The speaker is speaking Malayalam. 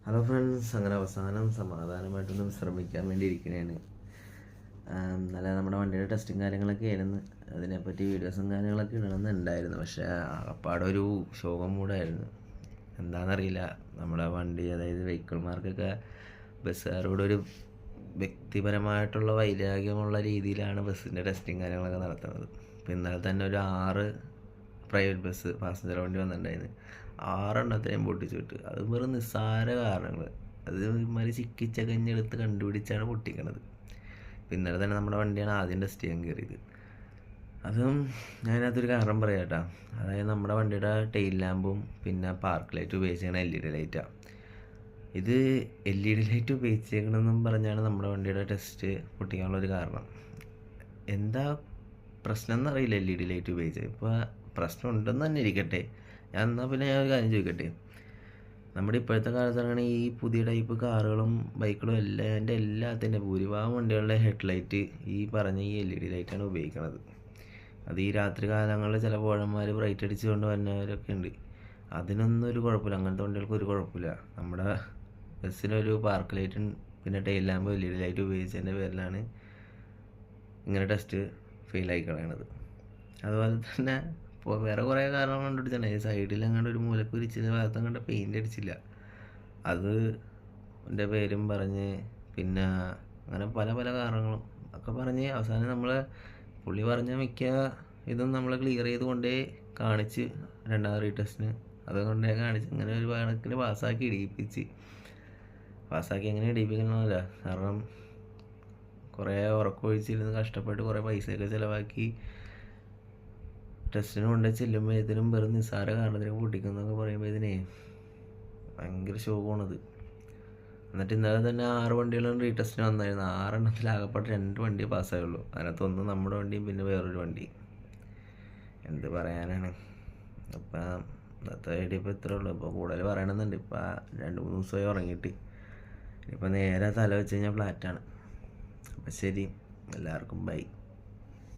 ഹലോ ഫ്രണ്ട്സ്, അങ്ങനെ അവസാനം സമാധാനമായിട്ടൊന്ന് വിശ്രമിക്കാൻ വേണ്ടി ഇരിക്കണേണ്. നല്ല നമ്മുടെ വണ്ടിയുടെ ടെസ്റ്റും കാര്യങ്ങളൊക്കെ ആയിരുന്നു. അതിനെപ്പറ്റി വീഡിയോസും കാര്യങ്ങളൊക്കെ ഇടണമെന്നുണ്ടായിരുന്നു. പക്ഷേ അപ്പാടൊരു ശോകം മൂടായിരുന്നു. എന്താണെന്നറിയില്ല, നമ്മുടെ വണ്ടി, അതായത് വെഹിക്കിൾമാർക്കൊക്കെ ബസ്സുകാരോടൊരു വ്യക്തിപരമായിട്ടുള്ള വൈരാഗ്യമുള്ള രീതിയിലാണ് ബസ്സിൻ്റെ ടെസ്റ്റും കാര്യങ്ങളൊക്കെ നടത്തുന്നത്. ഇപ്പോൾ ഇന്നലെ തന്നെ ഒരു 6 പ്രൈവറ്റ് ബസ് പാസഞ്ചർ വണ്ടി വന്നിട്ടുണ്ടായിരുന്നു. 6 പൊട്ടിച്ചു വിട്ട്. അത് വെറും നിസ്സാര കാരണങ്ങൾ. അത് ഇമാതിരി ചിക്കിച്ചകഞ്ഞെടുത്ത് കണ്ടുപിടിച്ചാണ് പൊട്ടിക്കണത്. ഇപ്പം ഇന്നലെ തന്നെ നമ്മുടെ വണ്ടിയാണ് ആദ്യം ടെസ്റ്റ് ചെയ്യാൻ കയറിയത്. അതും ഞാനതിനകത്തൊരു കാരണം പറയാം കേട്ടോ. അതായത് നമ്മുടെ വണ്ടിയുടെ ടെയിൽ ലാമ്പും പിന്നെ പാർക്ക് ലൈറ്റ് ഉപയോഗിച്ചാണ് LED ലൈറ്റാണ്. ഇത് LED ലൈറ്റ് ഉപയോഗിച്ചേക്കണമെന്നും പറഞ്ഞാണ് നമ്മുടെ വണ്ടിയുടെ ടെസ്റ്റ് പൊട്ടിക്കാനുള്ളൊരു കാരണം. എന്താ പ്രശ്നം എന്നറിയില്ല LED ലൈറ്റ് ഉപയോഗിച്ചത്. ഇപ്പോൾ പ്രശ്നം ഉണ്ടെന്ന് തന്നെ ഇരിക്കട്ടെ. എന്നാൽ പിന്നെ ഞാൻ ഒരു കാര്യം ചോദിക്കട്ടെ. നമ്മുടെ ഇപ്പോഴത്തെ കാലത്താണ് ഈ പുതിയ ടൈപ്പ് കാറുകളും ബൈക്കുകളും എല്ലാത്തിൻ്റെ ഭൂരിഭാഗം വണ്ടികളുടെ ഹെഡ്ലൈറ്റ് ഈ പറഞ്ഞ ഈ LED ലൈറ്റാണ് ഉപയോഗിക്കുന്നത്. അത് ഈ രാത്രി കാലങ്ങളിൽ ചില പോഴന്മാർ ബ്രൈറ്റ് അടിച്ചുകൊണ്ട് വരുന്നവരൊക്കെ ഉണ്ട്. അതിനൊന്നും ഒരു കുഴപ്പമില്ല, അങ്ങനത്തെ വണ്ടികൾക്ക് ഒരു കുഴപ്പമില്ല. നമ്മുടെ ബസ്സിലൊരു പാർക്ക് ലൈറ്റും പിന്നെ ടെയിൽ ലാമ്പ് LED ലൈറ്റ് ഉപയോഗിച്ചതിൻ്റെ പേരിലാണ് ഇങ്ങനെ ടെസ്റ്റ് ഫെയിലായി കളയണത്. അതുപോലെ തന്നെ ഇപ്പോൾ വേറെ കുറേ കാരണങ്ങൾ കണ്ടുപിടിച്ചാണ്. ഈ സൈഡിൽ അങ്ങോട്ട് ഒരു മൂലക്ക് വിരിച്ചത് ഭാഗത്ത് അങ്ങോട്ട് പെയിൻ്റ് അടിച്ചില്ല, അത് എൻ്റെ പേരും പറഞ്ഞ് പിന്നെ അങ്ങനെ പല പല കാരണങ്ങളും ഒക്കെ പറഞ്ഞ് അവസാനം നമ്മൾ പുള്ളി പറഞ്ഞ മിക്ക ഇതും നമ്മൾ ക്ലിയർ ചെയ്ത് കൊണ്ടേ കാണിച്ച് രണ്ടാമത് റീടെസ്റ്റിന് അതുകൊണ്ടേ കാണിച്ച് അങ്ങനെ ഒരു കണക്കിന് പാസ്സാക്കി എങ്ങനെ ഇടിപ്പിക്കണമല്ല. കാരണം കുറേ ഉറക്കമൊഴിച്ചിരുന്ന് കഷ്ടപ്പെട്ട് കുറേ പൈസയൊക്കെ ചിലവാക്കി ടെസ്റ്റിന് കൊണ്ട് ചെല്ലുമ്പോൾ ഇതിനും വെറും നിസ്സാര കാരണത്തിന് പൊട്ടിക്കുന്നൊക്കെ പറയുമ്പോൾ ഇതിനെ ഭയങ്കര ശോകമാണത്. എന്നിട്ട് ഇന്നലെ തന്നെ 6 വണ്ടികളും റീടെസ്റ്റിന് വന്നായിരുന്നു. 6 ആകപ്പെട്ട് 2 വണ്ടി പാസ്സായുള്ളൂ. അതിനകത്തൊന്ന് നമ്മുടെ വണ്ടിയും പിന്നെ വേറൊരു വണ്ടി. എന്ത് പറയാനാണ്. അപ്പം ഇന്നത്തെ ഐഡിയ ഇപ്പോൾ ഇത്രേ ഉള്ളൂ. ഇപ്പോൾ കൂടുതൽ പറയണമെന്നുണ്ട്. ഇപ്പം 2-3 ദിവസമായി ഉറങ്ങിയിട്ട്. ഇപ്പം നേരെ തല വെച്ച് കഴിഞ്ഞാൽ ഫ്ലാറ്റാണ്. അപ്പം ശരി, എല്ലാവർക്കും ബൈ.